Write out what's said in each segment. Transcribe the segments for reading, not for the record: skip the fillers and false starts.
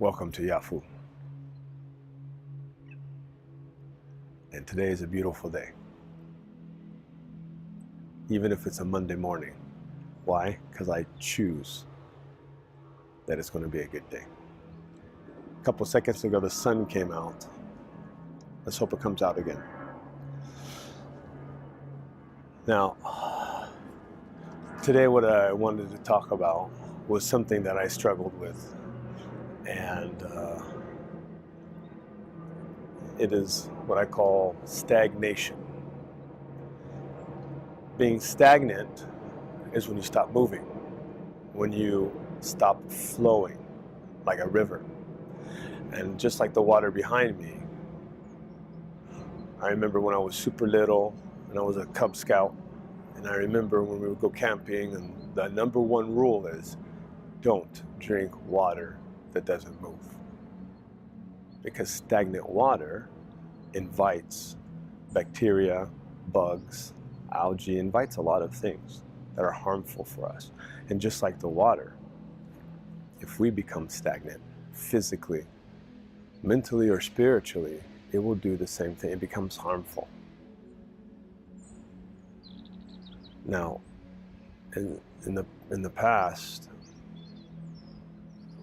Welcome to Yafu. And today is a beautiful day. Even if it's a Monday morning. Why? Because I choose that it's going to be a good day. A couple seconds ago, the sun came out. Let's hope it comes out again. Now, today what I wanted to talk about was something that I struggled with. And it is what I call stagnation. Being stagnant is when you stop moving, when you stop flowing like a river. And just like the water behind me, I remember when I was super little and I was a Cub Scout, and I remember when we would go camping, and the number one rule is don't drink water that doesn't move. Because stagnant water invites bacteria, bugs, algae, invites a lot of things that are harmful for us. And just like the water, if we become stagnant physically, mentally, or spiritually, it will do the same thing. It becomes harmful. Now, in the past,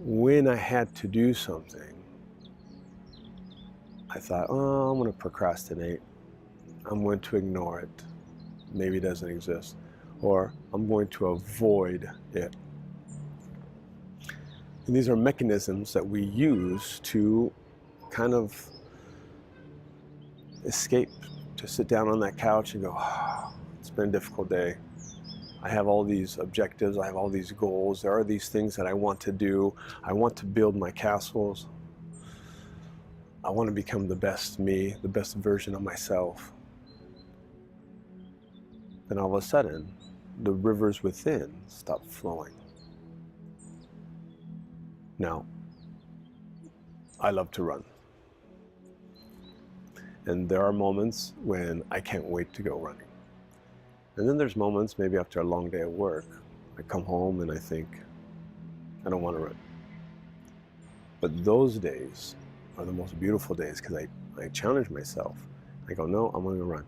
when I had to do something, I thought, oh, I'm going to procrastinate. I'm going to ignore it. Maybe it doesn't exist. Or I'm going to avoid it. And these are mechanisms that we use to kind of escape, to sit down on that couch and go, oh, it's been a difficult day. I have all these objectives. I have all these goals. There are these things that I want to do. I want to build my castles. I want to become the best me, the best version of myself. Then all of a sudden, the rivers within stop flowing. Now, I love to run. And there are moments when I can't wait to go running. And then there's moments, maybe after a long day at work, I come home and I think, I don't want to run. But those days are the most beautiful days because I challenge myself. I go, no, I'm going to run.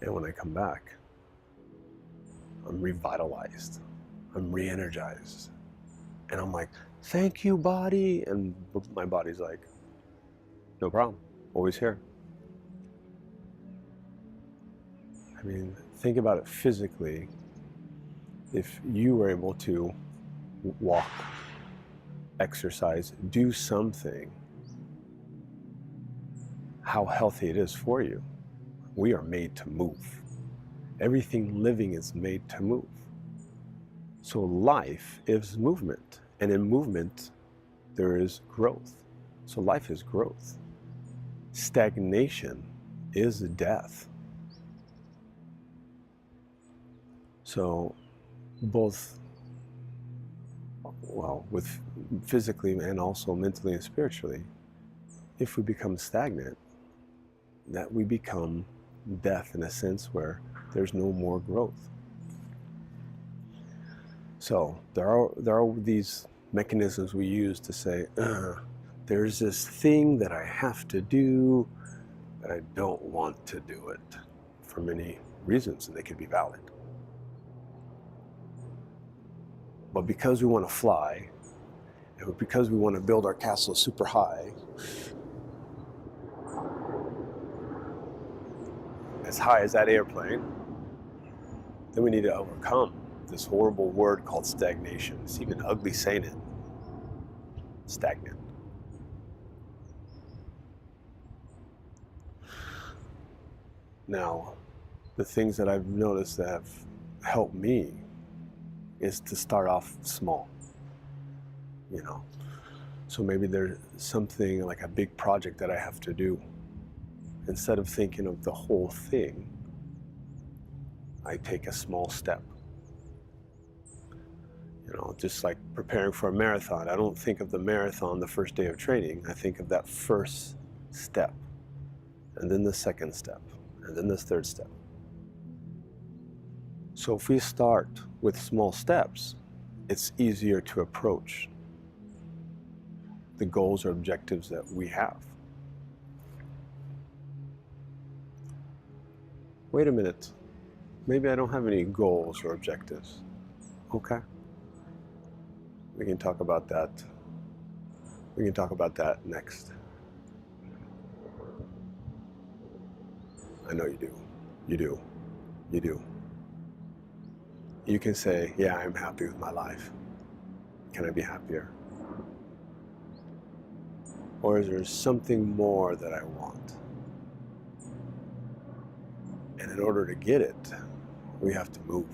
And when I come back, I'm revitalized. I'm re-energized. And I'm like, thank you, body. And my body's like, no problem, always here. I mean, think about it physically. If you were able to walk, exercise, do something, how healthy it is for you. We are made to move. Everything living is made to move. So life is movement, and in movement there is growth. So life is growth. Stagnation is death. So both, well, with physically and also mentally and spiritually, if we become stagnant, that we become death in a sense where there's no more growth. So there are these mechanisms we use to say, there's this thing that I have to do, but I don't want to do it for many reasons, and they could be valid. But because we want to fly, and because we want to build our castle super high, as that airplane, then we need to overcome this horrible word called stagnation. It's even ugly saying it. Stagnant. Now, the things that I've noticed that have helped me is to start off small. You know, so maybe there's something like a big project that I have to do. Instead of thinking of the whole thing, I take a small step. You know, just like preparing for a marathon. I don't think of the marathon the first day of training. I think of that first step, and then the second step, and then the third step. So if we start with small steps, it's easier to approach. the goals or objectives that we have. Wait a minute, maybe I don't have any goals or objectives. Okay, we can talk about that. We can talk about that next. I know you do. You do. You do. You can say, yeah, I'm happy with my life. Can I be happier? Or is there something more that I want? And in order to get it, we have to move.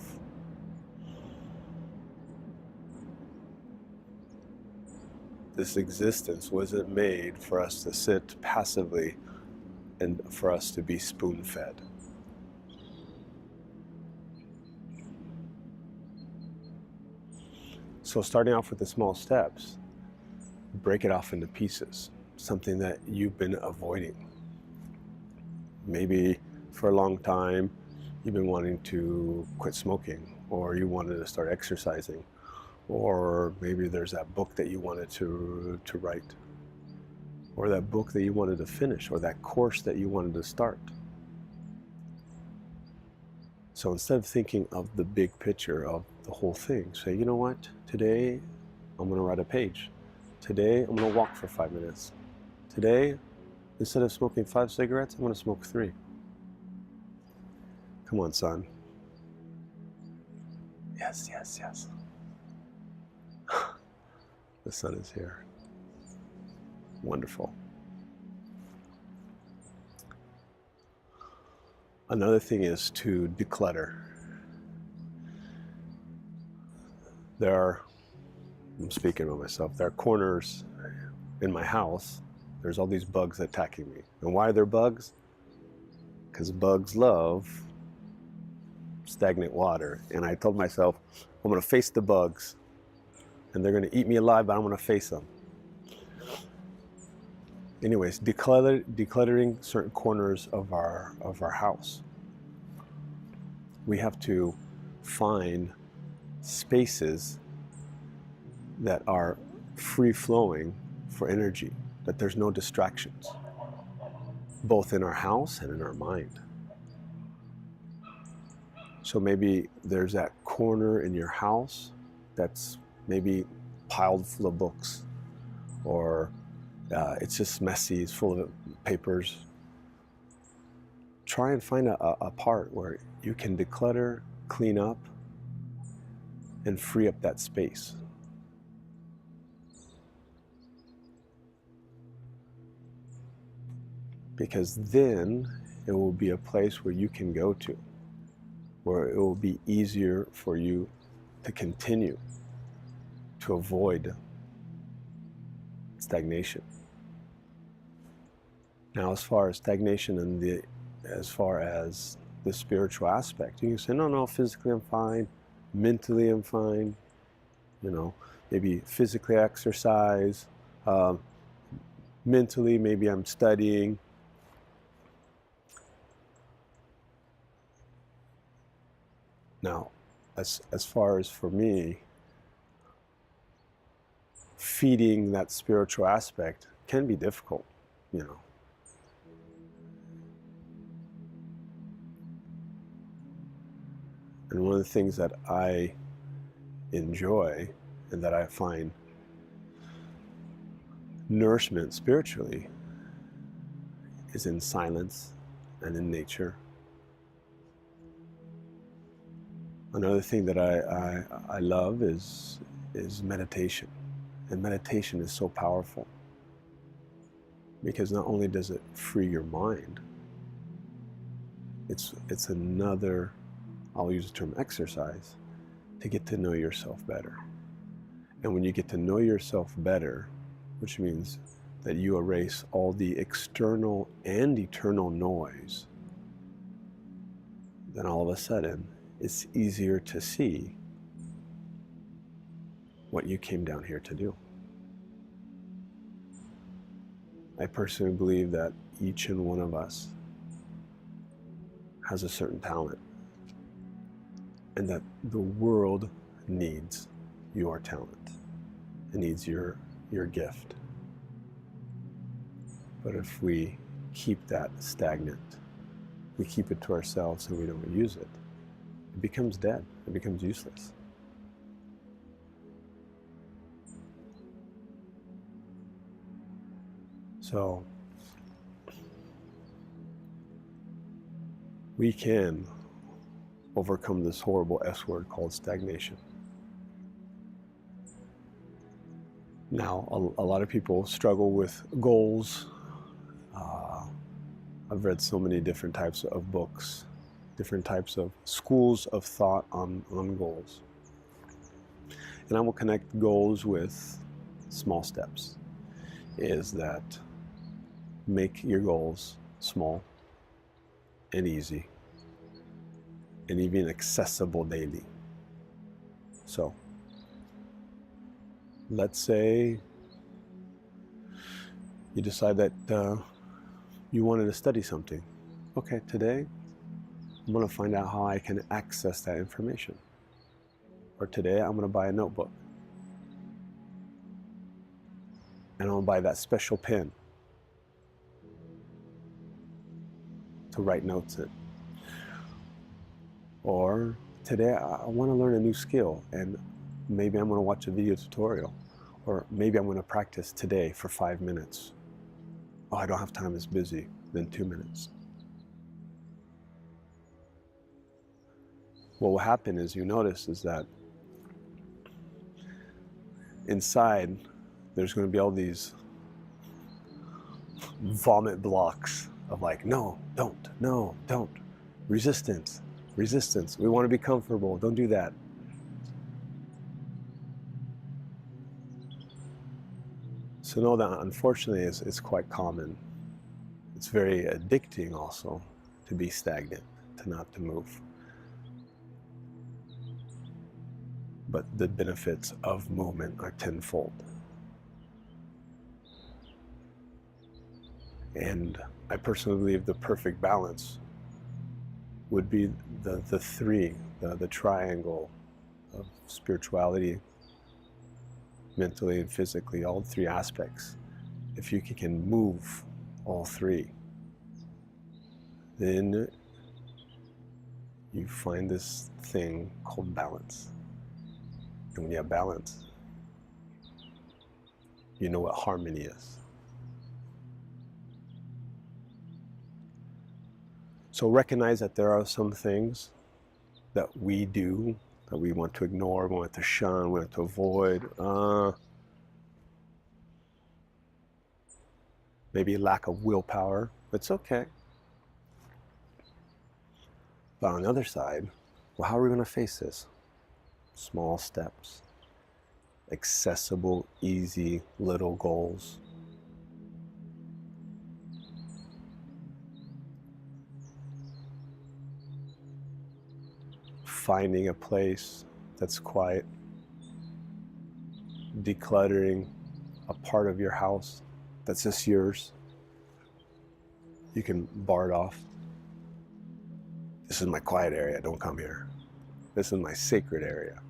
This existence wasn't made for us to sit passively and for us to be spoon-fed. So starting off with the small steps, break it off into pieces, something that you've been avoiding. Maybe for a long time, you've been wanting to quit smoking, or you wanted to start exercising, or maybe there's that book that you wanted to write, or that book that you wanted to finish, or that course that you wanted to start. So instead of thinking of the big picture of the whole thing, say, you know what, today I'm going to write a page. Today I'm going to walk for 5 minutes. Today, instead of smoking 5 cigarettes, I'm going to smoke 3. Come on, son. Yes, yes, yes. The sun is here. Wonderful. Another thing is to declutter. I'm speaking about myself, there are corners in my house, there's all these bugs attacking me. And why are there bugs? Because bugs love stagnant water. And I told myself, I'm going to face the bugs. And they're going to eat me alive, but I'm going to face them. Anyways, decluttering certain corners of our house. We have to find spaces that are free-flowing for energy, that there's no distractions, both in our house and in our mind. So maybe there's that corner in your house that's maybe piled full of books, or it's just messy, it's full of papers. Try and find a part where you can declutter, clean up, and free up that space. Because then it will be a place where you can go to, where it will be easier for you to continue to avoid stagnation. Now, as far as stagnation and as far as the spiritual aspect, you can say, no, physically I'm fine, mentally I'm fine, maybe physically exercise, mentally maybe I'm studying. Now, as far as for me, feeding that spiritual aspect can be difficult, And one of the things that I enjoy and that I find nourishment spiritually is in silence and in nature. Another thing that I love is meditation. And meditation is so powerful because not only does it free your mind, it's another, I'll use the term exercise, to get to know yourself better. And when you get to know yourself better, which means that you erase all the external and eternal noise, then all of a sudden it's easier to see what you came down here to do. I personally believe that each and one of us has a certain talent, and that the world needs your talent. It needs your gift. But if we keep that stagnant, we keep it to ourselves and we don't use it, it becomes dead, it becomes useless. So we can overcome this horrible S word called stagnation. Now, a lot of people struggle with goals. I've read so many different types of books, different types of schools of thought on goals. And I will connect goals with small steps. Is that make your goals small and easy and even accessible daily. So let's say you decide that you wanted to study something. Okay, today I'm going to find out how I can access that information. Or today I'm going to buy a notebook. And I'm going to buy that special pen to write notes in. Or today I want to learn a new skill, and maybe I'm going to watch a video tutorial. Or maybe I'm going to practice today for 5 minutes. Oh, I don't have time, it's busy. Then 2 minutes. What will happen is you notice is that inside there's going to be all these vomit blocks of like, no, don't. Resistance. We want to be comfortable. Don't do that. So know that unfortunately it's quite common. It's very addicting also to be stagnant, to not to move. But the benefits of movement are tenfold. And I personally believe the perfect balance would be the three, the triangle of spirituality, mentally and physically, all three aspects. If you can move all three, then you find this thing called balance. And when you have balance, you know what harmony is. So recognize that there are some things that we do that we want to ignore, we want to shun, we want to avoid. Maybe lack of willpower. It's okay. But on the other side, well, how are we going to face this? Small steps, accessible, easy, little goals. Finding a place that's quiet, decluttering a part of your house that's just yours. You can bar it off. This is my quiet area, don't come here. This is my sacred area.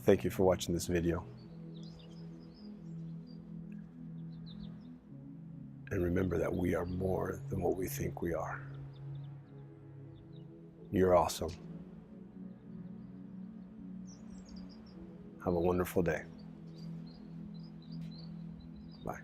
Thank you for watching this video. And remember that we are more than what we think we are. You're awesome. Have a wonderful day. Bye.